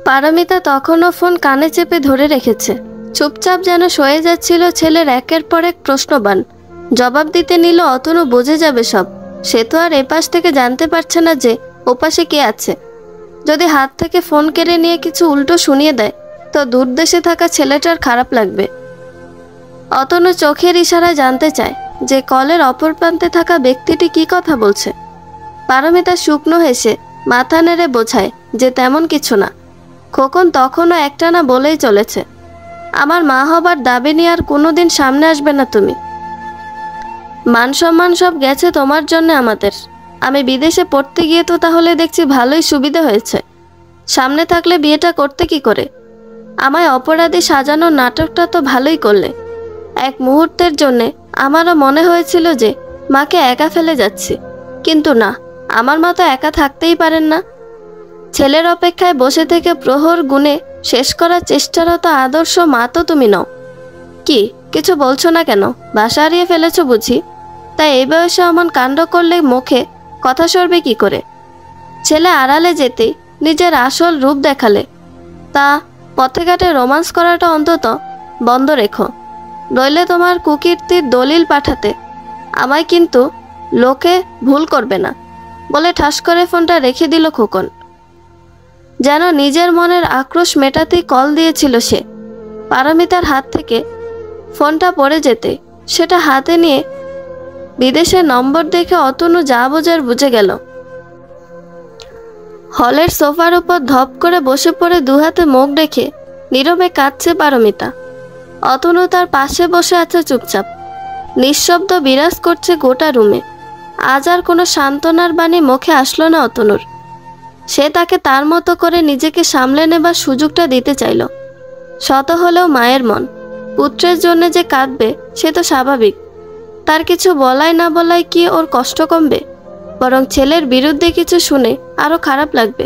পারমিতা তখনও ফোন কানে চেপে ধরে রেখেছে। চুপচাপ যেন সয়ে যাচ্ছিল ছেলের একের পর এক প্রশ্নবাণ। জবাব দিতে নিল অতনু বুঝে যাবে সব। সে তো আর এপাশ থেকে জানতে পারছে না যে ওপাশে কে আছে। যদি হাত থেকে ফোন কেড়ে নিয়ে কিছু উল্টো শুনিয়ে দেয় তো দূরদেশে থাকা ছেলেটার খারাপ লাগবে। অতনু চোখের ইশারায় জানতে চায় যে কলের অপর প্রান্তে থাকা ব্যক্তিটি কি কথা বলছে। পারমিতা শুকনো হেসে মাথা নেড়ে বোঝায় যে তেমন কিছু না। খোকন তখনও একটানা বলেই চলেছে, আমার মা হবার দাবি নিয়ে আর কোনোদিন সামনে আসবে না তুমি। মান সম্মান সব গেছে তোমার জন্য আমাদের। আমি বিদেশে পড়তে গিয়ে তো তাহলে দেখছি ভালোই সুবিধা হয়েছে। সামনে থাকলে বিয়েটা করতে কি করে? আমায় অপরাধী সাজানোর নাটকটা তো ভালোই করলে। এক মুহূর্তের জন্যে আমারও মনে হয়েছিল যে মাকে একা ফেলে যাচ্ছি, কিন্তু না, আমার মা তো একা থাকতেই পারেন না। ছেলের অপেক্ষায় বসে থেকে প্রহর গুণে শেষ করার চেষ্টারত আদর্শ মা তো তুমি নও। কি কিছু বলছো না কেন? বাসা হারিয়ে ফেলেছো বুঝি? তাই এই বয়সে অমন কাণ্ড করলে মুখে কথা সরবে কি করে? ছেলে আড়ালে যেতেই নিজের আসল রূপ দেখালে। তা পথে ঘাটে রোমান্স করাটা অন্তত বন্ধ রেখো, নইলে তোমার কুকীর্তির দলিল পাঠাতে আমায় কিন্তু লোকে ভুল করবে না বলে ঠাস করে ফোনটা রেখে দিল খোকন। যেন নিজের মনের আক্রোশ মেটাতেই কল দিয়েছিল সে। পারমিতার হাত থেকে ফোনটা পড়ে যেতে সেটা হাতে নিয়ে বিদেশের নম্বর দেখে অতনু যা বোঝার বুঝে গেল। হলের সোফার উপর ধপ করে বসে পড়ে দুহাতে মুখ রেখে নীরবে কাঁদছে পারমিতা। অতনু তার পাশে বসে আছে চুপচাপ। নিঃশব্দ বিরাজ করছে গোটা রুমে। আজ আর কোনো সান্ত্বনার বাণী মুখে আসলো না অতনুর। সে তাকে তার মতো করে নিজেকে সামলে নেবার সুযোগটা দিতে চাইল। শত হলেও মায়ের মন, পুত্রের জন্য যে কাঁদবে সে তো স্বাভাবিক। তার কিছু বলাই না বলাই কি ওর কষ্ট কমবে? বরং ছেলের বিরুদ্ধে কিছু শুনে আরো খারাপ লাগবে।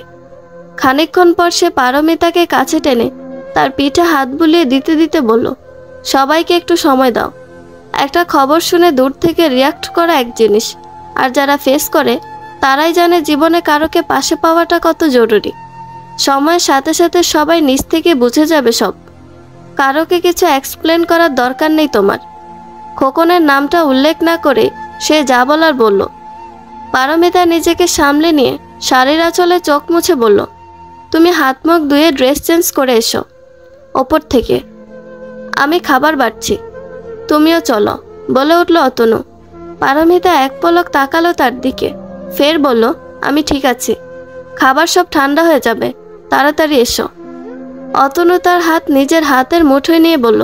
খানিকক্ষণ পর সে পারমিতাকে কাছে টেনে তার পিঠে হাত বুলিয়ে দিতে দিতে বলল, সবাইকে একটু সময় দাও। একটা খবর শুনে দূর থেকে রিয়াক্ট করা এক জিনিস, আর যারা ফেস করে তারাই জানে জীবনে কারোকে পাশে পাওয়াটা কত জরুরি। সময়ের সাথে সাথে সবাই নিজ থেকে বুঝে যাবে সব। কারোকে কিছু এক্সপ্লেন করার দরকার নেই তোমার। খোকনের নামটা উল্লেখ না করে সে যা বলার বলল। পারমিতা নিজেকে সামলে নিয়ে শাড়ির আঁচলে চোখ মুছে বলল, তুমি হাত মুখ ধুয়ে ড্রেস চেঞ্জ করে এসো ওপর থেকে, আমি খাবার বাড়ছি, তুমিও চলো বলে উঠল অতনু। পারমিতা এক পলক তাকালো তার দিকে, ফের বলল, আমি ঠিক আছি, খাবার সব ঠান্ডা হয়ে যাবে, তাড়াতাড়ি এসো। অতনু তার হাত নিজের হাতের মুঠোয় নিয়ে বলল,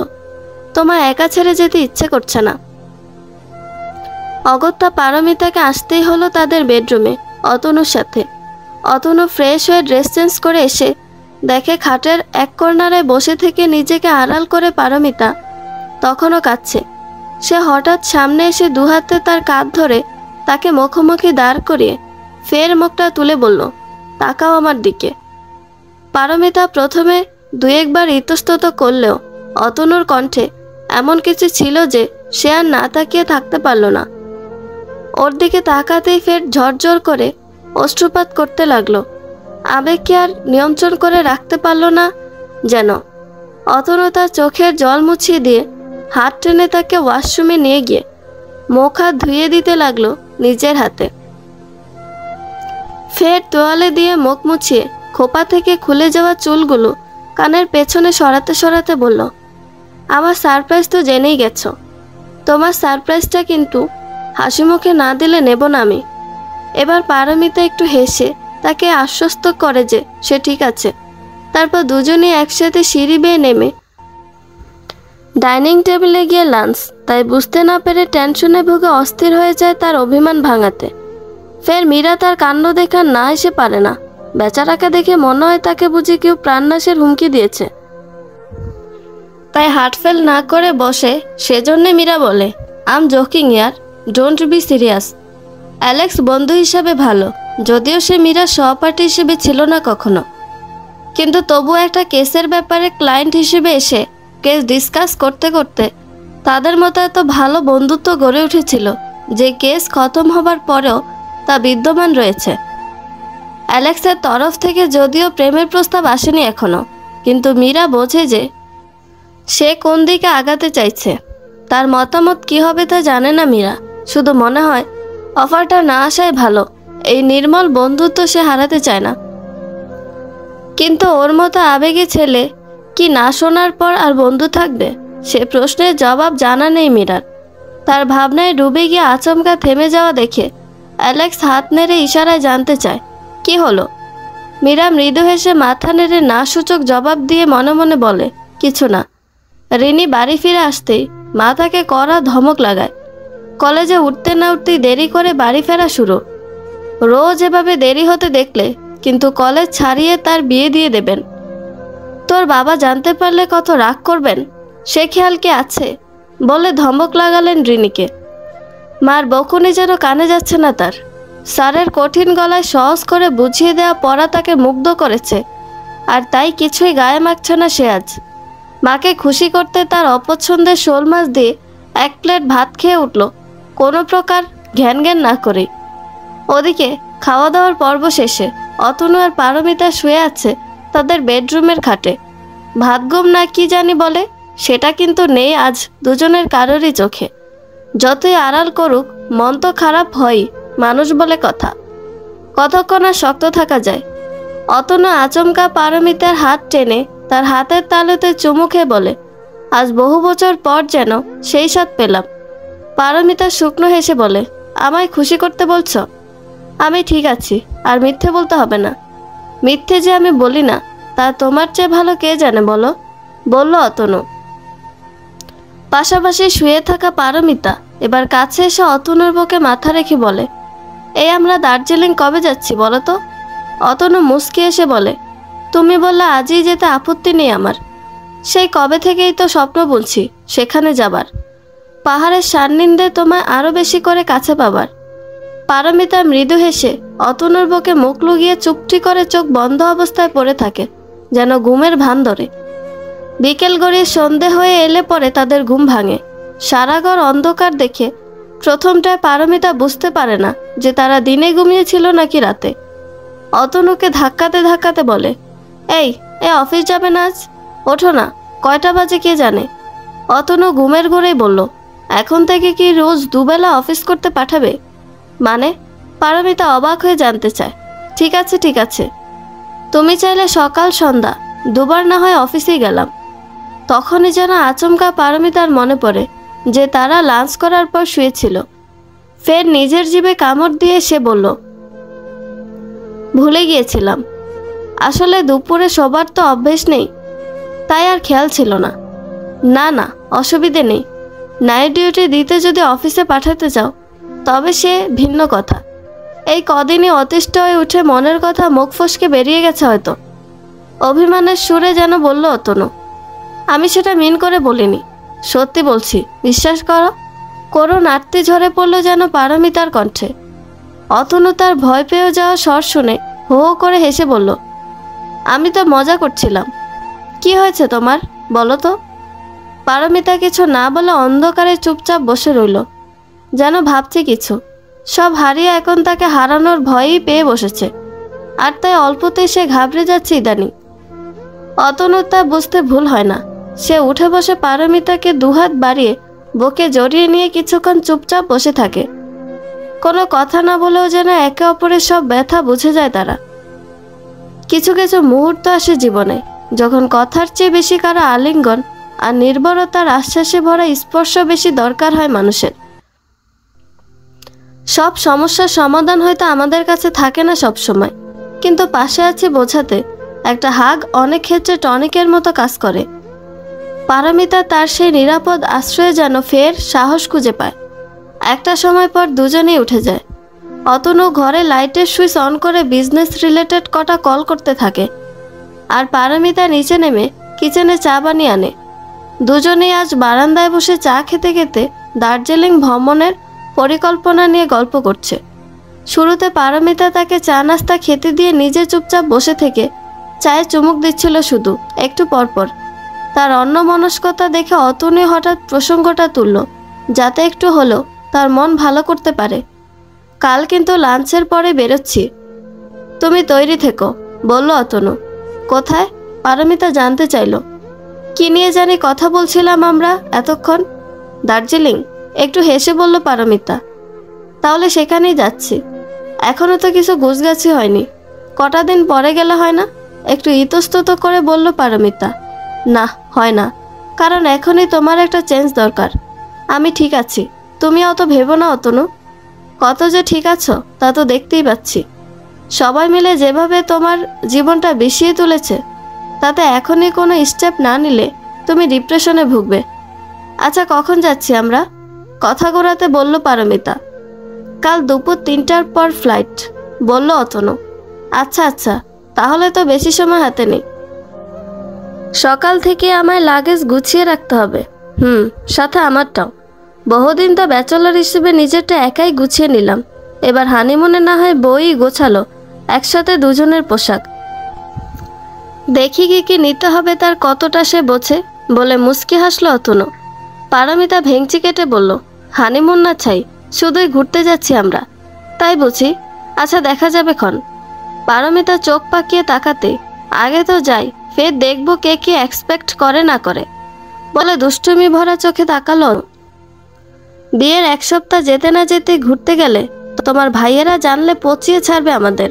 তোমার একা ছেড়ে যেতে ইচ্ছে করছে না। অগত্যা পারমিতাকে আসতেই হলো তাদের বেডরুমে অতনুর সাথে। অতনু ফ্রেশ হয়ে ড্রেস চেঞ্জ করে এসে দেখে খাটের এক কর্নারে বসে থেকে নিজেকে আড়াল করে পারমিতা তখনও কাঁদছে। সে হঠাৎ সামনে এসে দুহাতে তার কাঁধ ধরে তাকে মুখোমুখি দাঁড় করিয়ে ফের মুখটা তুলে বলল, তাকাও আমার দিকে। পারমিতা প্রথমে দুই একবার ইতস্তত করলেও অতনুর কণ্ঠে এমন কিছু ছিল যে সে আর না তাকিয়ে থাকতে পারল না। ওর দিকে তাকাতেই ফের ঝরঝর করে অশ্রুপাত করতে লাগলো। আবেগকে আর নিয়ন্ত্রণ করে রাখতে পারল না যেন। অতনু তার চোখের জল মুছিয়ে দিয়ে হাত টেনে তাকে ওয়াশরুমে নিয়ে গিয়ে মুখ হাত ধুয়ে দিতে লাগলো নিজের হাতে। ফের তোয়ালে দিয়ে মুখ মুছিয়ে খোপা থেকে খুলে যাওয়া চুলগুলো কানের পেছনে সরাতে সরাতে বলল, আমার সারপ্রাইজ তো জেনেই গেছ। তোমার সারপ্রাইজটা কিন্তু হাসি মুখে না দিলে নেব না আমি। এবার পারমিতা একটু হেসে তাকে আশ্বস্ত করে যে সে ঠিক আছে। তারপর দুজনে একসাথে সিঁড়ি বেয়ে নেমে ডাইনিং টেবিলে গিয়ে লাঞ্চ। তাই বুঝতে না পেরে টেনশনে ভুগে অস্থির হয়ে যায় তার অভিমান ভাঙাতে। ফের মীরা তার কাণ্ড দেখার না এসে পারে না। বেচারাকে দেখে মনে হয় তাকে বুঝি কেউ প্রাণনাশের হুমকি দিয়েছে। তাই হার্টফেল না করে বসে। সেজন্যে মীরা বলে, আম জোকিং ইয়ার, ডোন্ট বি সিরিয়াস। অ্যালেক্স বন্ধু হিসাবে ভালো, যদিও সে মীরার সহপাঠী হিসেবে ছিল না কখনো, কিন্তু তবু একটা কেসের ব্যাপারে ক্লায়েন্ট হিসেবে এসে কেস ডিসকাস করতে করতে তাদের মতো এত ভালো বন্ধুত্ব গড়ে উঠেছিল যে কেস খতম হবার পরেও তা বিদ্যমান রয়েছে। অ্যালেক্সের তরফ থেকে যদিও প্রেমের প্রস্তাব আসেনি এখনো, কিন্তু মীরা বোঝে যে সে কোন দিকে আগাতে চাইছে। তার মতামত কি হবে তা জানে না মীরা, শুধু মনে হয় অফারটা না আসাই ভালো। এই নির্মল বন্ধুত্ব সে হারাতে চায় না। কিন্তু ওর মতো আবেগী ছেলে কি না শোনার পর আর বন্ধু থাকবে? সে প্রশ্নের জবাব জানা নেই মীরার। তার ভাবনায় ডুবে গিয়ে আচমকা থেমে যাওয়া দেখে অ্যালেক্স হাত নেড়ে ইশারায় জানতে চায় কি হলো। মীরা মৃদু হেসে মাথা নেড়ে না সূচক জবাব দিয়ে মনে মনে বলে, কিছু না। রিনি বাড়ি ফিরে আসতেই মা তাকে কড়া ধমক লাগায়। কলেজে উঠতে না উঠতেই দেরি করে বাড়ি ফেরা শুরু। রোজ এভাবে দেরি হতে দেখলে কিন্তু কলেজ ছাড়িয়ে তার বিয়ে দিয়ে দেবেন। তোর বাবা জানতে পারলে কত রাগ করবেন সে খেয়াল কি আছে বলে ধমক লাগালেন রিনিকে। মার বকুনি যেন কানে যাচ্ছে না তার। স্যারের কঠিন গলায় সহজ করে বুঝিয়ে দেওয়া পড়া তাকে মুগ্ধ করেছে, আর তাই কিছুই গায়ে মাখছে না সে আজ। মাকে খুশি করতে তার অপছন্দের শোল মাছ দিয়ে এক প্লেট ভাত খেয়ে উঠল কোনো প্রকার ঘ্যান ঘ্যান না করে। ওদিকে খাওয়া দাওয়ার পর্ব শেষে অতনু আর পারমিতা শুয়ে আছে তাদের বেডরুমের খাটে। ভাতঘুম না কি জানি বলে, সেটা কিন্তু নেই আজ দুজনের কারোরই চোখে। যতই আড়াল করুক মন তো খারাপ হয়ই, মানুষ বলে কথা। কতক্ষণ আর শক্ত থাকা যায়। অতনু আচমকা পারমিতার হাত টেনে তার হাতের তালুতে চুমু খেয়ে বলে, আজ বহু বছর পর যেন সেই স্বাদ পেলাম। পারমিতা শুকনো হেসে বলে, আমায় খুশি করতে বলছ? আমি ঠিক আছি, আর মিথ্যে বলতে হবে না। মিথ্যে যে আমি বলি না তা তোমার চেয়ে ভালো কে জানে বলো, বলল অতনু। পাশাপাশি শুয়ে থাকা পারমিতা এবার কাছে এসে অতনুর বুকে মাথা রেখে বলে, এই আমরা দার্জিলিং কবে যাচ্ছি বলো তো? অতনু মুচকি এসে বলে, তুমি বললে আজই যেতে আপত্তি নেই আমার। সেই কবে থেকেই তো স্বপ্ন বলছি সেখানে যাবার, পাহাড়ের সান্নিধ্যে তোমায় আরও বেশি করে কাছে পাবার। পারমিতা মৃদু হেসে অতনুর বুকে মুখ লুকিয়ে চুপটি করে চোখ বন্ধ অবস্থায় পড়ে থাকে, যেন ঘুমের ভান ধরে। বিকেল গড়িয়ে সন্ধে হয়ে এলে পরে তাদের ঘুম ভাঙে। সারা ঘর অন্ধকার দেখে প্রথমটায় পারমিতা বুঝতে পারে না যে তারা দিনে ঘুমিয়েছিল নাকি রাতে। অতনুকে ধাক্কাতে ধাক্কাতে বলে, এই অফিস যাবে না আজ? ওঠো না, কয়টা বাজে কে জানে। অতনু ঘুমের ঘোরেই বলল, এখন থেকে কি রোজ দুবেলা অফিস করতে পাঠাবে? মানে? পারমিতা অবাক হয়ে জানতে চায়। ঠিক আছে ঠিক আছে, তুমি চাইলে সকাল সন্ধ্যা দুবার না হয় অফিসেই গেলাম। তখনই যেন আচমকা পারমিতার মনে পড়ে যে তারা লাঞ্চ করার পর শুয়েছিল। ফের নিজের জিভে কামড় দিয়ে সে বলল, ভুলে গিয়েছিলাম। আসলে দুপুরে সবার তো অভ্যেস নেই, তাই আর খেয়াল ছিল না। না না, অসুবিধে নেই। নাইট ডিউটি দিতে যদি অফিসে পাঠাতে চাও তবে সে ভিন্ন কথা। এই কদিনই অতিষ্ঠ হয়ে উঠে মনের কথা মুখ ফসকে বেরিয়ে গেছে হয়তো। অভিমানের সুরে যেন বলল অতনু, আমি সেটা মিন করে বলিনি, সত্যি বলছি, বিশ্বাস করো। করুণ আরতি ঝরে পড়ল যেন পারমিতার কণ্ঠে। অতনু তার ভয় পেয়ে যাওয়া স্বর শুনে হো হো করে হেসে বলল, আমি তো মজা করছিলাম। কি হয়েছে তোমার বলো তো? পারমিতা কিছু না বলে অন্ধকারে চুপচাপ বসে রইল, যেন ভাবছে কিছু। সব হারিয়ে এখন তাকে হারানোর ভয়ই পেয়ে বসেছে, আর তাই অল্পতেই সে ঘাবড়ে যাচ্ছে ইদানিং। অতনুর তা বুঝতে ভুল হয় না। সে উঠে বসে পারমিতাকে দুহাত বাড়িয়ে বুকে জড়িয়ে নিয়ে কিছুক্ষণ চুপচাপ বসে থাকে। কোনো কথা না বলেও যেন একে অপরের সব ব্যথা বুঝে যায় তারা। কিছু কিছু মুহূর্ত আসে জীবনে যখন কথার চেয়ে বেশি কারো আলিঙ্গন আর নির্ভরতার আশ্বাসে ভরা স্পর্শ বেশি দরকার হয় মানুষের। সব সমস্যার সমাধান হয়তো আমাদের কাছে থাকে না সব সময়, কিন্তু পাশে আছে বোঝাতে একটা হাগ অনেক ক্ষেত্রে টনিকের মতো কাজ করে। পারমিতা তার সেই নিরাপদ আশ্রয়ে যেন ফের সাহস খুঁজে পায়। একটা সময় পর দুজনেই উঠে যায়। অতনু ঘরে লাইটের সুইচ অন করে বিজনেস রিলেটেড কটা কল করতে থাকে, আর পারমিতা নিচে নেমে কিচেনে চা বানিয়ে আনে। দুজনেই আজ বারান্দায় বসে চা খেতে খেতে দার্জিলিং ভ্রমণের পরিকল্পনা নিয়ে গল্প করছে। শুরুতে পারমিতা তাকে চা নাস্তা খেতে দিয়ে নিজে চুপচাপ বসে থেকে চায়ে চুমুক দিচ্ছিল শুধু একটু পরপর। তার অন্যমনস্কতা দেখে অতনু হঠাৎ প্রসঙ্গটা তুলল, যাতে একটু হলেও তার মন ভালো করতে পারে। কাল কিন্তু লাঞ্চের পরে বেরোচ্ছি। তুমি তৈরি থেকো, বলল অতনু। কোথায়? পারমিতা জানতে চাইল। কি নিয়ে জানি কথা বলছিলাম আমরা এতক্ষণ? দার্জিলিং, একটু হেসে বলল পারমিতা। তাহলে সেখানেই যাচ্ছি। এখনো তো কিছু গুছগাছি হয়নি, কটা দিন পরে গেলে হয় না? একটু ইতস্তত করে বলল পারমিতা। না, হয় না, কারণ এখনই তোমার একটা চেঞ্জ দরকার। আমি ঠিক আছি, তুমি অত ভেবো না অতনু। কত যে ঠিক আছো তা তো দেখতেই পাচ্ছি। সবাই মিলে যেভাবে তোমার জীবনটা বিষিয়ে তুলেছে, তাতে এখনই কোনো স্টেপ না নিলে তুমি ডিপ্রেশনে ভুগবে। আচ্ছা, কখন যাচ্ছি আমরা? কথা ঘোরাতে বলল পারমিতা। কাল দুপুর 3টার পর ফ্লাইট, বলল অতনু। আচ্ছা আচ্ছা, তাহলে তো বেশি সময় হাতে নেই। সকাল থেকে আমায় লাগেজ গুছিয়ে রাখতে হবে। সাথে আমারটাও। বহুদিন তো ব্যাচেলর হিসেবে নিজেরটা একাই গুছিয়ে নিলাম, এবার হানিমুনে না হয় বই গোছালো, একসাথে দুজনের পোশাক। দেখি কি নিতে হবে তার কতটা সে বোঝে, বলে মুচকি হাসলো অতনু। পারমিতা ভেঙচি কেটে বলল, হানিমুন না ছাই, শুধুই ঘুরতে যাচ্ছি আমরা, তাই বুঝি? আচ্ছা, দেখা যাবে ক্ষণ। পারমিতা চোখ পাকিয়ে তাকাতে, আগে তো যাই, ফের দেখবো কে কি এক্সপেক্ট করে না করে, বলে দুষ্টুমি ভরা চোখে তাকালো। বিয়ের 1 সপ্তাহ যেতে না যেতে ঘুরতে গেলে তোমার ভাইয়েরা জানলে পচিয়ে ছাড়বে আমাদের।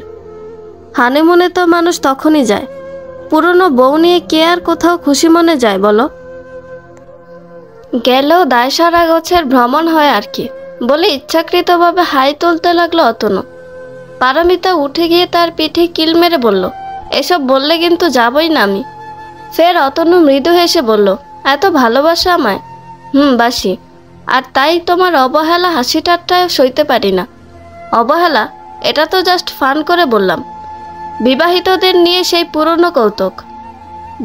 হানিমুনে তো মানুষ তখনই যায়, পুরনো বউ নিয়ে কে আর কোথাও খুশি মনে যায় বলো? গেলেও দায়সারা গোছের ভ্রমণ হয় আর কি, বলে ইচ্ছাকৃতভাবে হাই তুলতে লাগলো অতনু। পারমিতা উঠে গিয়ে তার পিঠে কিল মেরে বলল, এসব বললে কিন্তু যাবই না আমি। ফের অতনু মৃদু হেসে বলল, এত ভালোবাসো আমায়? বাসি, আর তাই তোমার অবহেলা হাসিটারটায় সইতে পারি না। অবহেলা? এটা তো জাস্ট ফান করে বললাম। বিবাহিতদের নিয়ে সেই পুরনো কৌতুক,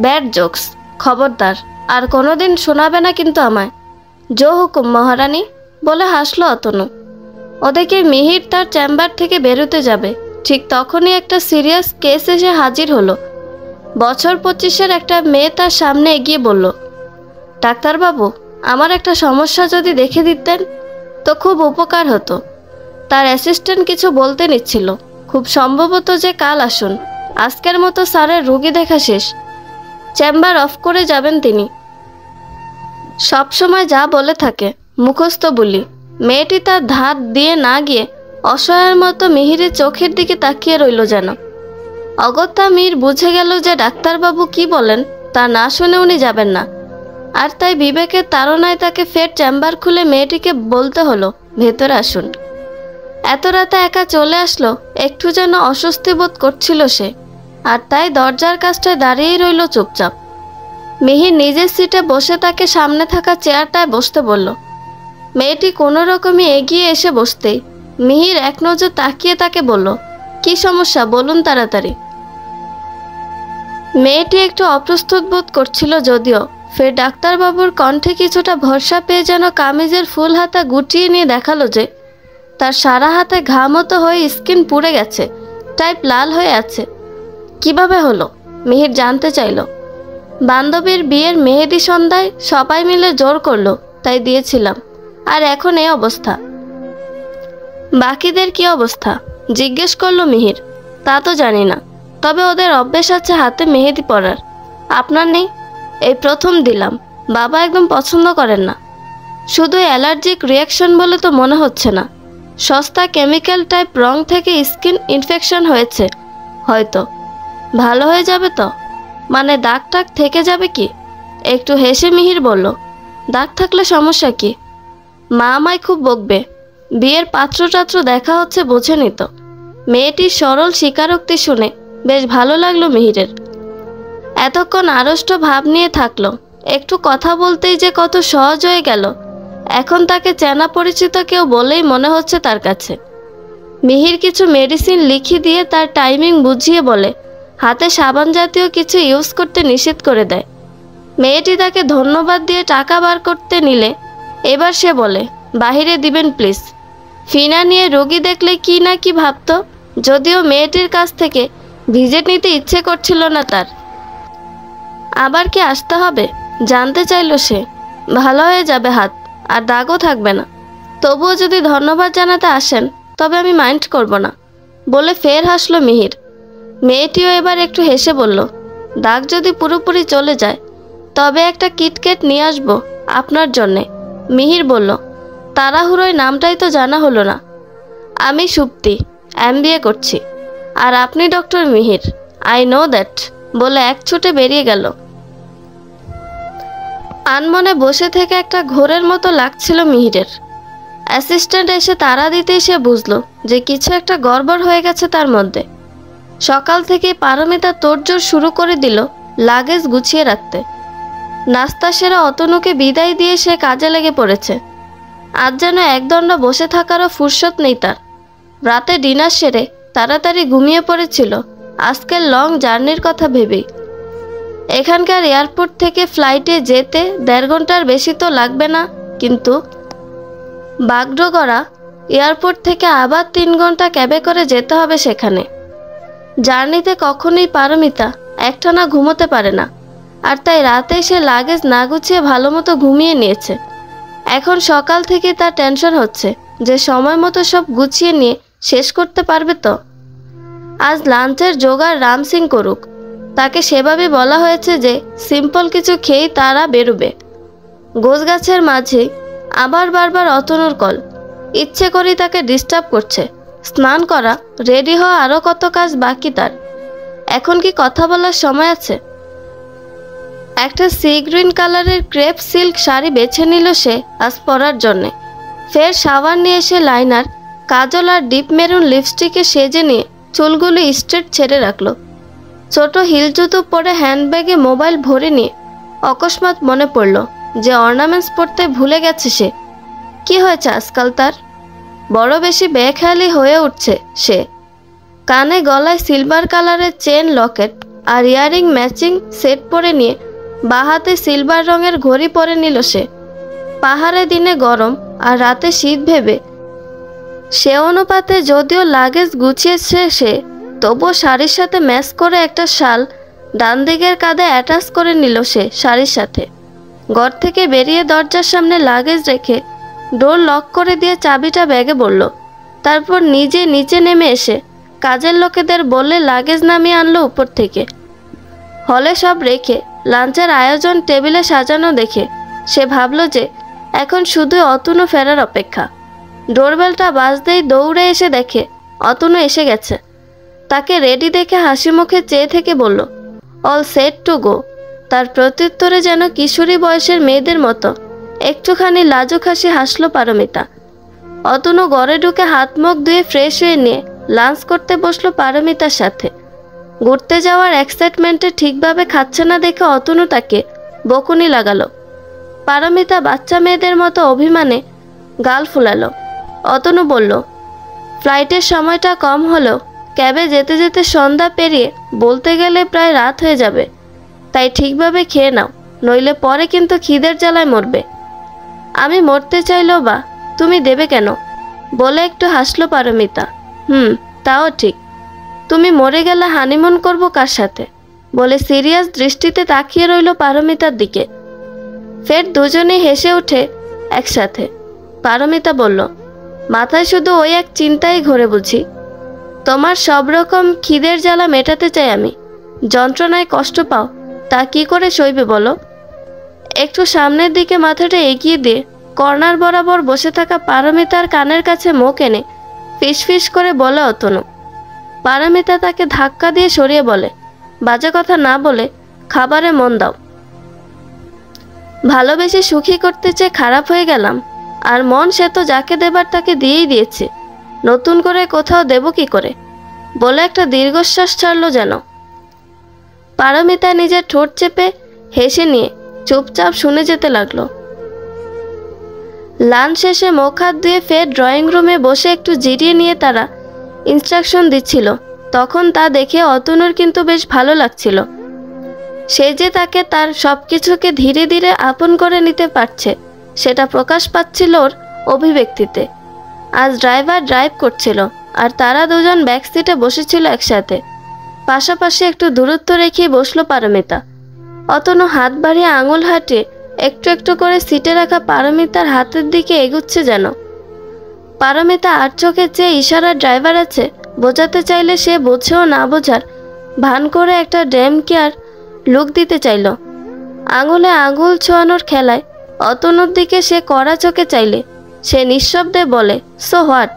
ব্যাড জোকস, খবরদার আর কোনোদিন শোনাবে না কিন্তু আমায়। জো হুকুম মহারানী, বলে হাসলো অতনু। ওদিকে মিহির তার চেম্বার থেকে বেরোতে যাবে, ঠিক তখনই একটা সিরিয়াস কেস এসে হাজির হলো। বছর 25-এর একটা মেয়ে তার সামনে এগিয়ে বলল, ডাক্তারবাবু, আমার একটা সমস্যা যদি দেখে দিতেন তো খুব উপকার হতো। তার অ্যাসিস্ট্যান্ট কিছু বলতে নিচ্ছিল, খুব সম্ভবত যে কাল আসুন, আজকের মতো স্যারের রুগী দেখা শেষ, চেম্বার অফ করে যাবেন তিনি। সবসময় যা বলে থাকে মুখস্থ বলি। মেয়েটি তার ধার দিয়ে না গিয়ে অসহায়ের মতো মিহিরের চোখের দিকে তাকিয়ে রইল যেন। অগত্যা মীর বুঝে গেল যে ডাক্তারবাবু কি বলেন তা না শুনে উনি যাবেন না, আর তাই বিবেকের তাড়নায় তাকে ফের চেম্বার খুলে মেয়েটিকে বলতে হলো, ভেতরে আসুন। এত রাতে একা চলে আসলো, একটু যেন অস্বস্তি বোধ করছিল সে, আর তাই দরজার কাছটায় দাঁড়িয়েই রইল চুপচাপ। মিহির নিজের সিটে বসে তাকে সামনে থাকা চেয়ারটায় বসতে বলল। মেয়েটি কোনো রকমে এগিয়ে এসে বসতেই মিহির এক নজর তাকিয়ে তাকে বলল, কি সমস্যা বলুন তাড়াতাড়ি। মেয়েটি একটু অপ্রস্তুত বোধ করছিল যদিও, ফের ডাক্তারবাবুর কণ্ঠে কিছুটা ভরসা পেয়ে যেন কামিজের ফুল হাতা গুটিয়ে নিয়ে দেখালো যে তার সারা হাতে ঘা মতো হয়ে স্কিন পুড়ে গেছে, টাইপ লাল হয়ে আছে। কিভাবে হলো? মিহির জানতে চাইল। বান্ধবীর বিয়ের মেহেদি সন্ধ্যায় সবাই মিলে জোর করলো, তাই দিয়েছিলাম, আর এখন এই অবস্থা। বাকিদের কি অবস্থা জিজ্ঞেস করলো মিহির। তা তো জানি না, তবে ওদের অভ্যেস আছে হাতে মেহেদি পরার। আপনার নেই? এই প্রথম দিলাম। বাবা একদম পছন্দ করেন না। শুধু অ্যালার্জিক রিয়াকশন বলে তো মনে হচ্ছে না, সস্তা কেমিক্যাল টাইপ রং থেকে স্কিন ইনফেকশন হয়েছে হয়তো। ভালো হয়ে যাবে তো? মানে দাগ টাগ থেকে যাবে কি? একটু হেসে মিহির বলল, দাগ থাকলে সমস্যা কি? মা আমায় খুব বকবে। বিয়ের পাত্রটাত্র দেখা হচ্ছে বোঝেনি তো। মেয়েটির সরল স্বীকারোক্তি শুনে বেশ ভালো লাগলো মিহিরের। এতক্ষণ আড়ষ্ট ভাব নিয়ে থাকলো, একটু কথা বলতেই যে কত সহজ হয়ে গেল। এখন তাকে চেনা পরিচিত কেউ বলেই মনে হচ্ছে তার কাছে। মিহির কিছু মেডিসিন লিখে দিয়ে তার টাইমিং বুঝিয়ে বলে হাতে সাবান জাতীয় কিছু ইউজ করতে নিষেধ করে দেয়। মেয়েটি তাকে ধন্যবাদ দিয়ে টাকা বার করতে নিলে এবার সে বলে, বাহিরে দিবেন প্লিজ। ফিনা নিয়ে রোগী দেখলে কি না কি ভাবত, যদিও মেয়েটির কাছ থেকে ভিজিট নিতে ইচ্ছে করছিল না তার। আবার কি আসতে হবে জানতে চাইল সে। ভালো হয়ে যাবে হাত, আর দাগও থাকবে না। তবুও যদি ধন্যবাদ জানাতে আসেন তবে আমি মাইন্ড করব না, বলে ফের হাসলো মিহির। মেয়েটিও এবার একটু হেসে বলল, দাগ যদি পুরোপুরি চলে যায় তবে একটা কিটক্যাট নিয়ে আসবো আপনার জন্যে। মিহির বলল, তাড়াহুড়োয় নামটাই তো জানা হলো না। আমি সুপ্তি, MBA করছি। আর আপনি doctor Mihir. I know that, বলে এক ছুটে বেরিয়ে গেল। আনমনে বসে থেকে একটা ঘোরের মতো লাগছিল মিহিরের। অ্যাসিস্ট্যান্ট এসে তাড়া দিতেই সে বুঝলো যে কিছু একটা গড়বড় হয়ে গেছে তার মধ্যে। সকাল থেকে পারমিতা তোড়জোড় শুরু করে দিল লাগেজ গুছিয়ে রাখতে। নাস্তা সেরে অতনুকে বিদায় দিয়ে সে কাজে লেগে পড়েছে। আজ যেন একদণ্ড বসে থাকারও ফুরসত নেই তার। রাতে ডিনার সেরে তাড়াতাড়ি ঘুমিয়ে পড়েছিল আজকের লং জার্নির কথা ভেবেই। এখানকার এয়ারপোর্ট থেকে ফ্লাইটে যেতে 1.5 ঘন্টার বেশি তো লাগবে না, কিন্তু বাগডোগরা এয়ারপোর্ট থেকে আবার 3 ঘন্টা ক্যাবে করে যেতে হবে সেখানে। জার্নিতে কখনোই পারমিতা একটানা ঘুমোতে পারে না, আর তাই রাতে সে লাগেজ না গুছিয়ে ভালো মতো ঘুমিয়ে নিয়েছে। এখন সকাল থেকে তার টেনশন হচ্ছে যে সময় মতো সব গুছিয়ে নিয়ে শেষ করতে পারবে তো। আজ লাঞ্চের জোগাড় রাম সিং করুক, তাকে সেভাবে বলা হয়েছে যে সিম্পল কিছু খেয়েই তারা বেরোবে। গোছগাছের মাঝে আবার বারবার অতনুর কল। ইচ্ছে করেই তাকে ডিস্টার্ব করছে। স্নান করা, রেডি হওয়া, আরও কত কাজ বাকি তার। এখন কি কথা বলার সময় আছে? একটা সি গ্রিন কালারের ক্রেপ সিল্ক শাড়ি বেছে নিল সে আজ পরার জন্যে। ফের শাওয়ার নিয়ে এসে লাইনার, কাজল আর ডিপ মেরুন লিপস্টিকে সেজে নিয়ে চুলগুলো স্ট্রেট ছেড়ে রাখলো। ছোট হিল জুতো পরে হ্যান্ডব্যাগে মোবাইল ভরে নিয়ে অকস্মাৎ মনে পড়ল যে অর্নামেন্টস পরতে ভুলে গেছে সে। কি হয়েছে আজকাল তার? বড় বেশি বেখেয়ালি হয়ে উঠছে সে। কানে গলায় সিলভার কালারের চেন, লকেট আর ইয়ারিং ম্যাচিং সেট পরে নিয়ে বাহাতে সিলভার রঙের ঘড়ি পরে নিল সে। পাহাড়ে দিনে গরম আর রাতে শীত ভেবে সে অনুপাতে যদিও লাগেজ গুছিয়েছে সে, তবুও শাড়ির সাথে ম্যাচ করে একটা শাল ডান দিকের কাঁধে অ্যাটাচ করে নিল সে শাড়ির সাথে। ঘর থেকে বেরিয়ে দরজার সামনে লাগেজ রেখে ডোর লক করে দিয়ে চাবিটা ব্যাগে বলল। তারপর নিজে নিচে নেমে এসে কাজের লোকেদের বললে লাগেজ নামিয়ে আনলো উপর থেকে। হলে সব রেখে লাঞ্চের আয়োজন টেবিলে সাজানো দেখে সে ভাবল যে এখন শুধু অতনু ফেরার অপেক্ষা। ডোরবেলটা বাজতেই দৌড়ে এসে দেখে অতনু এসে গেছে। তাকে রেডি দেখে হাসি মুখে চেয়ে থেকে বলল, অল সেট টু গো। তার প্রত্যুত্তরে যেন কিশোরী বয়সের মেয়েদের মতো একটুখানি লাজুক হাসি হাসলো পারমিতা। অতনু ঘরে ঢুকে হাত মুখ ধুয়ে ফ্রেশ হয়ে নিয়ে লাঞ্চ করতে বসলো পারমিতার সাথে। ঘুরতে যাওয়ার এক্সাইটমেন্টে ঠিকভাবে খাচ্ছে না দেখে অতনু তাকে বকুনি লাগালো। পারমিতা বাচ্চা মেয়েদের মতো অভিমানে গাল ফুলালো। অতনু বলল, ফ্লাইটের সময়টা কম হলেও ক্যাবে যেতে যেতে সন্ধ্যা পেরিয়ে বলতে গেলে প্রায় রাত হয়ে যাবে, তাই ঠিকভাবে খেয়ে নাও, নইলে পরে কিন্তু খিদের জ্বালায় মরবে। আমি মরতে চাইলেও বা তুমি দেবে কেন, বলে একটু হাসলো পারমিতা। তাও ঠিক, তুমি মরে গেলে হানিমুন করব কার সাথে, বলে সিরিয়াস দৃষ্টিতে তাকিয়ে রইল পারমিতার দিকে। ফের দুজনেই হেসে উঠে একসাথে। পারমিতা বলল, মাথায় শুধু ওই এক চিন্তাই ঘোরে বুঝি। তোমার সব রকম খিদের জ্বালা মেটাতে চাই আমি, যন্ত্রণায় কষ্ট পাও, তা কি করে সইবে বলো? একটু সামনের দিকে মাথাটা এগিয়ে দিয়ে কর্নার বরাবর বসে থাকা পারমিতার কানের কাছে মুখ এনে ফিসফিস করে বলে অতনু। পারমিতা তাকে ধাক্কা দিয়ে সরিয়ে বলে, বাজে কথা না বলে খাবারে মন দাও। ভালোবেসে সুখী করতে চেয়ে খারাপ হয়ে গেলাম, আর মন সে তো যাকে দেবার তাকে দিয়েই দিয়েছে, নতুন করে কোথাও দেব কি করে, বলে একটা দীর্ঘশ্বাস ছাড়লো যেন। পারমিতা নিজের ঠোঁট চেপে হেসে নিয়ে চুপচাপ শুনে যেতে লাগলো। লাঞ্চ শেষে মুখ হাত ধুয়ে ফের ড্রয়িং রুমে বসে একটু জিরিয়ে নিয়ে তারা ইনস্ট্রাকশন দিচ্ছিল। তখন তা দেখে অতনুর কিন্তু বেশ ভালো লাগছিল। সে যে তাকে তার সব কিছুকে ধীরে ধীরে আপন করে নিতে পারছে সেটা প্রকাশ পাচ্ছিল ওর অভিব্যক্তিতে। আজ ড্রাইভার ড্রাইভ করছিল আর তারা দুজন ব্যাক সিটে বসেছিল একসাথে। পাশাপাশি একটু দূরত্ব রেখেই বসলো পারমিতা। অতনু হাত বাড়িয়ে আঙুল হাঁটিয়ে একটু একটু করে সিটে রাখা পারমিতার হাতের দিকে এগুচ্ছে যেন। পারমিতা আর চোখে চেয়ে ইশারা ড্রাইভার আছে বোঝাতে চাইলে সে বোঝেও না বোঝার ভান করে একটা ড্যাম কেয়ার লুক দিতে চাইল। আঙুলে আঙুল ছোঁয়ানোর খেলায় অতনুর দিকে সে কড়া চোখে চাইলে সে নিঃশব্দে বলে, সো হোয়াট।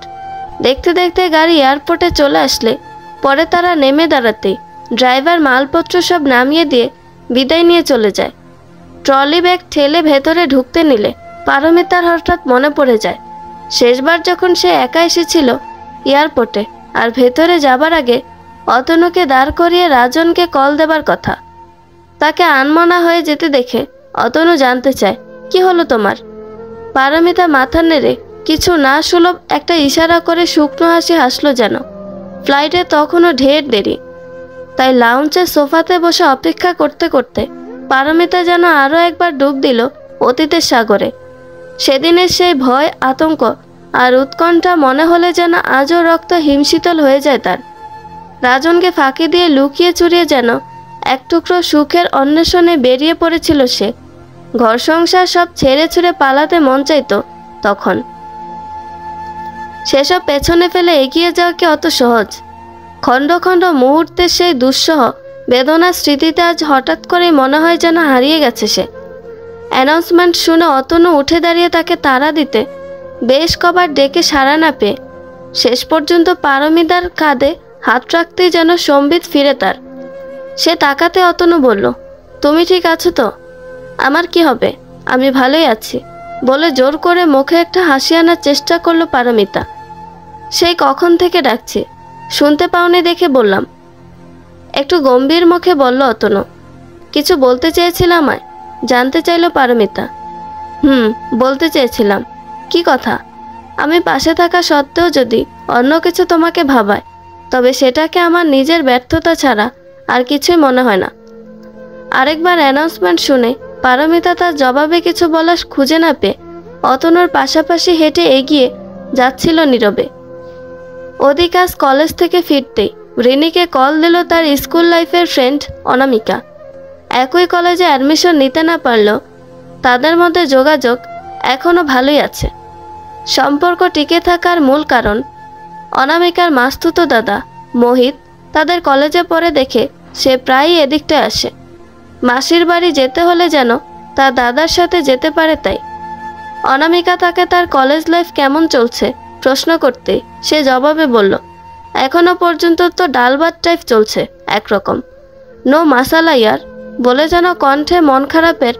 দেখতে দেখতে গাড়ি এয়ারপোর্টে চলে আসলে পরে তারা নেমে দাঁড়াতেই ড্রাইভার মালপত্র সব নামিয়ে দিয়ে বিদায় নিয়ে চলে যায়। ট্রলি ব্যাগ ঠেলে ভেতরে ঢুকতে নিলে পারমিতার হঠাৎ মনে পড়ে যায় শেষবার যখন সে একা এসেছিল এয়ারপোর্টে, আর ভেতরে যাবার আগে অতনুকে দাঁড় করিয়ে রাজনকে কল দেবার কথা। তাকে আনমনা হয়ে যেতে দেখে অতনু জানতে চায়, কি হলো তোমার? পারমিতা মাথা নেড়ে কিছু না সুলভ একটা ইশারা করে শুকনো হাসি হাসলো যেন। ফ্লাইটে তখনও ঢের দেরি, তাই লাউঞ্জের সোফাতে বসে অপেক্ষা করতে করতে পারমিতা যেন আরও একবার ডুব দিল অতীতের সাগরে। সেদিনের সেই ভয়, আতঙ্ক আর উৎকণ্ঠা মনে হলে যেন আজও রক্ত হিমশীতল হয়ে যায় তার। রাজনকে ফাঁকি দিয়ে লুকিয়ে চুরিয়ে যেন এক টুকরো সুখের অন্বেষণে বেরিয়ে পড়েছিল সে। ঘর সংসার সব ছেড়ে ছুড়ে পালাতে মন চাইত তখন। সেসব পেছনে ফেলে এগিয়ে যাওয়া কি অত সহজ? খণ্ড খণ্ড মুহূর্তের সেই দুঃসহ বেদনার স্মৃতিতে আজ হঠাৎ করেই মনে হয় যেন হারিয়ে গেছে সে। অ্যানাউন্সমেন্ট শুনে অতনু উঠে দাঁড়িয়ে তাকে তাড়া দিতে বেশ কবার ডেকে সাড়া না পেয়ে শেষ পর্যন্ত পারমিতার কাঁধে হাত রাখতেই যেন সম্বিত ফিরে তার। সে তাকাতে অতনু বলল, তুমি ঠিক আছো তো? আমার কি হবে, আমি ভালোই আছি বলে জোর করে মুখে একটা হাসি আনার চেষ্টা করলো পারমিতা। সেই কখন থেকে ডাকছি, শুনতে পাওনি দেখে বললাম। একটু গম্ভীর মুখে বলল অতনু। কিছু বলতে চেয়েছিল আমায়? জানতে চাইল পারমিতা। বলতে চেয়েছিলাম। কি কথা? আমি পাশে থাকা সত্ত্বেও যদি অন্য কিছু তোমাকে ভাবায়, তবে সেটাকে আমার নিজের ব্যর্থতা ছাড়া আর কিছুই মনে হয় না। আরেকবার অ্যানাউন্সমেন্ট শুনে পারমিতা তার জবাবে কিছু বলার খুঁজে না পেয়ে অতনুর পাশাপাশি হেঁটে এগিয়ে যাচ্ছিল নীরবে। ওদিক আজ কলেজ থেকে ফিরতেই রিনিকে কল দিল তার স্কুল লাইফের ফ্রেন্ড অনামিকা। একই কলেজে অ্যাডমিশন নিতে না পারলেও তাদের মধ্যে যোগাযোগ এখনও ভালোই আছে। সম্পর্ক টিকে থাকার মূল কারণ অনামিকার মাস্তুতো দাদা মোহিত তাদের কলেজে পড়ে দেখে সে প্রায়ই এদিকটায় আসে। মাসির বাড়ি যেতে হলে যেন তার দাদার সাথে যেতে পারে তাই। অনামিকা তাকে তার কলেজ লাইফ কেমন চলছে প্রশ্ন করতে সে জবাবে বলল, এখনো পর্যন্ত তো ডাল ভাত টাইপ চলছে একরকম, নো মাসালা ইয়ার বলে যেন কণ্ঠে মন খারাপের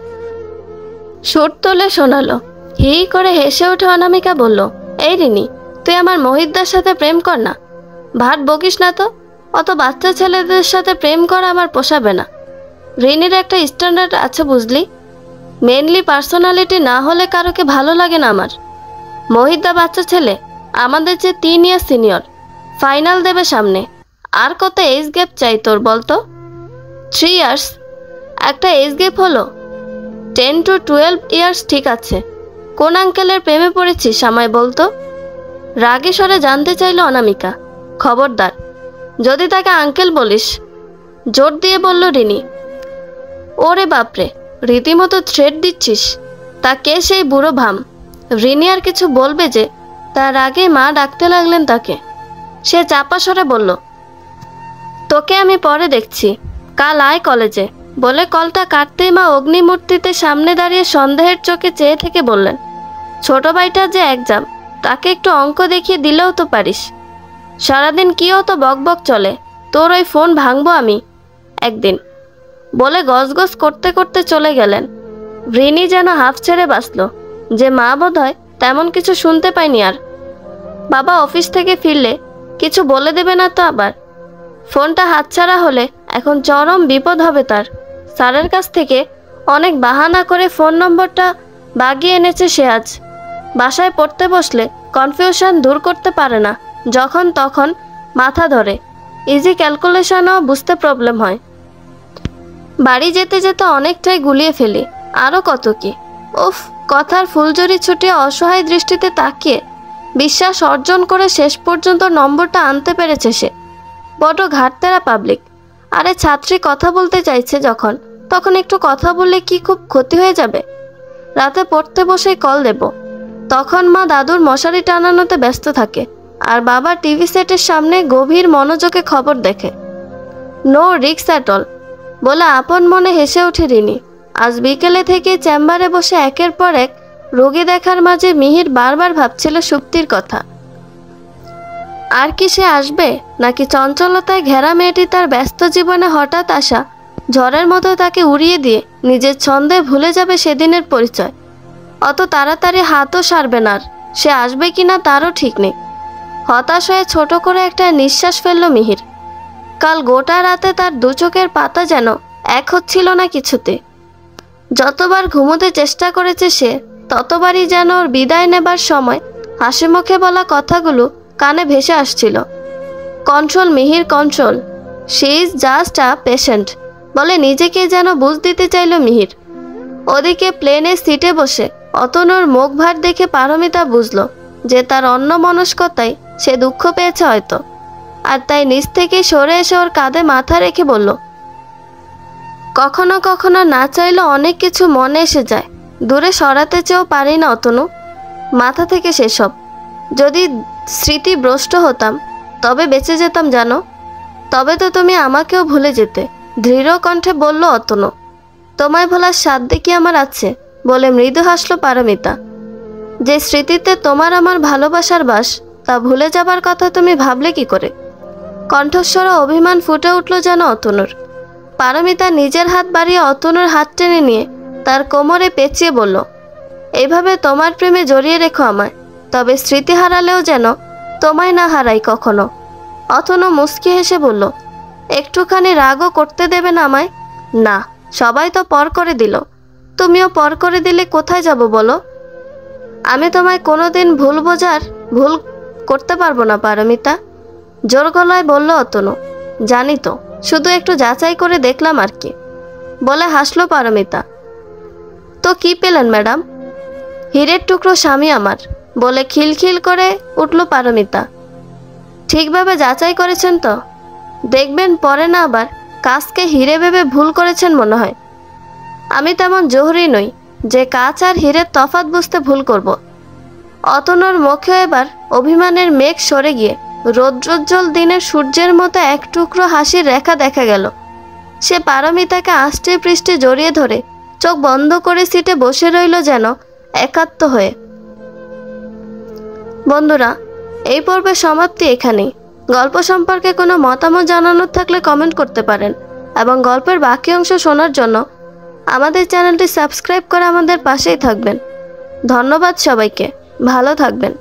সুর তোলে শোনালো। হি করে হেসে উঠে অনামিকা বলল, এই রিনি, তুই আমার মোহিতদার সাথে প্রেম কর না, ভাট বকিস না তো। অত বাচ্চা ছেলেদের সাথে প্রেম করা আমার পোষাবে না। রিনির একটা স্ট্যান্ডার্ড আছে বুঝলি, মেনলি পার্সোনালিটি না হলে কারোকে ভালো লাগে না আমার। মোহিতদা বাচ্চা ছেলে, আমাদের যে 3 ইয়ার সিনিয়র, ফাইনাল দেবে সামনে। আর কত এজ গ্যাপ চাই তোর বলতো? 3 ইয়ার্স একটা এজ গ্যাপ হলো? 10 to 12 ইয়ার্স ঠিক আছে। কোন আঙ্কেলের প্রেমে পড়েছিস আমায় বলতো? রাগে স্বরে জানতে চাইল অনামিকা। খবরদার, যদি তাকে আঙ্কেল বলিস, জোর দিয়ে বলল রিনি। ওরে বাপরে, রীতিমতো থ্রেট দিচ্ছিস? তা কে সেই বুড়ো ভাম? রিনি আর কিছু বলবে যে তার আগে মা ডাকতে লাগলেন তাকে। সে চাপা স্বরে বলল, তোকে আমি পরে দেখছি, কাল আয় কলেজে বলে কলটা কাটতেই মা অগ্নিমূর্তিতে সামনে দাঁড়িয়ে সন্দেহের চোখে চেয়ে থেকে বললেন, ছোট ভাইটার যে এক্সাম, তাকে একটু অঙ্ক দেখিয়ে দিলেও তো পারিস। সারাদিন কি অত বকবক চলে, তোর ওই ফোন ভাঙবো আমি একদিন বলে গজগজ করতে করতে চলে গেলেন। রিনি যেন হাফ ছেড়ে বাঁচল যে মা বোধহয় তেমন কিছু শুনতে পায়নি আর। বাবা অফিস থেকে ফিরলে কিছু বলে দেবে না তো আবার? ফোনটা হাতছাড়া হলে এখন চরম বিপদ হবে তার। স্যারের কাছ থেকে অনেক বাহানা করে ফোন নম্বরটা বাগিয়ে এনেছে সে আজ। বাসায় পড়তে বসলে কনফিউশন দূর করতে পারে না, যখন তখন মাথা ধরে, ইজি ক্যালকুলেশনও বুঝতে প্রবলেম হয়। বাড়ি যেতে যেতে অনেকটাই গুলিয়ে ফেলি, আরও কত কি। উফ, কথার ফুলঝুরি ছুটিয়ে অসহায় দৃষ্টিতে তাকিয়ে বিশ্বাস অর্জন করে শেষ পর্যন্ত নম্বরটা আনতে পেরেছে সে। বড় ঘাটতেরা পাবলিক। আরে ছাত্রী কথা বলতে চাইছে যখন, তখন একটু কথা বললে কি খুব ক্ষতি হয়ে যাবে? রাতে পড়তে বসেই কল দেব, তখন মা দাদুর মশারি টানানোতে ব্যস্ত থাকে আর বাবা টিভি সেটের সামনে গভীর মনোযোগে খবর দেখে। নো রিক্স অ্যাট অল বলে আপন মনে হেসে ওঠে রিনি। আজ বিকেলে থেকে চেম্বারে বসে একের পর এক রোগী দেখার মাঝে মিহির বারবার ভাবছিল সুপ্তির কথা। আর কি সে আসবে, নাকি চঞ্চলতায় ঘেরা মেয়েটি তার ব্যস্ত জীবনে হঠাৎ আসা ঝড়ের মতো তাকে উড়িয়ে দিয়ে নিজের ছন্দে ভুলে যাবে সেদিনের পরিচয়। অত তাড়াতাড়ি হাতও সারবে না, সে আসবে কিনা তারও ঠিক নেই। হতাশ হয়ে ছোট করে একটা নিঃশ্বাস ফেলল মিহির। কাল গোটা রাতে তার দু চোখের পাতা যেন এক হচ্ছিল না কিছুতে। যতবার ঘুমোতে চেষ্টা করেছে সে, ততবারই যেন ওর বিদায় নেবার সময় হাসি মুখে বলা কথাগুলো কানে ভেসে আসছিল। Control Mihir, control, she is just a patient বলে নিজেকে যেন বুঝ দিতে চাইল মিহির। ওদিকে প্লেনের সিটে বসে অতনুর মুখ ভার দেখে পারমিতা বুঝল যে তার অন্যমনস্কতায় সে দুঃখ পেয়েছে হয়তো, আর তাই নিচ থেকে সরে এসে ওর কাঁধে মাথা রেখে বলল, কখনো কখনো না চাইলেও অনেক কিছু মনে এসে যায়, দূরে সরাতে চেয়েও পারি না অতনু, মাথা থেকে সেসব। যদি স্মৃতিভ্রষ্ট হতাম তবে বেঁচে যেতাম জানো, তবে তো তুমি আমাকেও ভুলে যেতে, দৃঢ় কণ্ঠে বলল অতনু। তোমায় ভোলার সাধ্য কি আমার আছে বলে মৃদু হাসল পারমিতা। যে স্মৃতিতে তোমার আমার ভালোবাসার বাস, তা ভুলে যাবার কথা তুমি ভাবলে কি করে? কণ্ঠস্বরে অভিমান ফুটে উঠল যেন অতনুর। পারমিতা নিজের হাত বাড়িয়ে অতনুর হাত টেনে নিয়ে তার কোমরে পেঁচিয়ে বলল, এইভাবে তোমার প্রেমে জড়িয়ে রেখো আমায়, তবে স্মৃতি হারালেও যেন তোমায় না হারাই কখনো। অতনু মুচকি হেসে বলল, একটুখানি রাগও করতে দেবে না আমায়? না, সবাই তো পর করে দিল, তুমিও পর করে দিলে কোথায় যাব বলো? আমি তোমায় কোনোদিন ভুল করতে পারবো না পারমিতা, জোর গলায় বলল অতনু। জানি তো, শুধু একটু যাচাই করে দেখলাম আর কি বলে হাসলো পারমিতা। তো কি পেলেন ম্যাডাম? হীরের টুকরো স্বামী আমার বলে খিলখিল করে উঠল পারমিতা। ঠিকভাবে যাচাই করেছেন তো? দেখবেন পরে না আবার কাজকে হিরে ভেবে ভুল করেছেন মনে হয়। আমি তেমন জহুরি নই যে কাঁচ আর হীরের তফাৎ বুঝতে ভুল করব। অতনুর মুখে এবার অভিমানের মেঘ সরে গিয়ে রৌদ্রোজ্জ্বল দিনের সূর্যের মতো এক টুকরো হাসির রেখা দেখা গেল। সে পারমিতাকে আষ্টে পৃষ্ঠে জড়িয়ে ধরে চোখ বন্ধ করে সিটে বসে রইল যেন একাত্ম হয়ে। বন্ধুরা, এই পর্বের সমাপ্তি এখানেই। গল্প সম্পর্কে কোনো মতামত জানানোর থাকলে কমেন্ট করতে পারেন, এবং গল্পের বাকি অংশ শোনার জন্য আমাদের চ্যানেলটি সাবস্ক্রাইব করে আমাদের পাশেই থাকবেন। ধন্যবাদ সবাইকে, ভালো থাকবেন।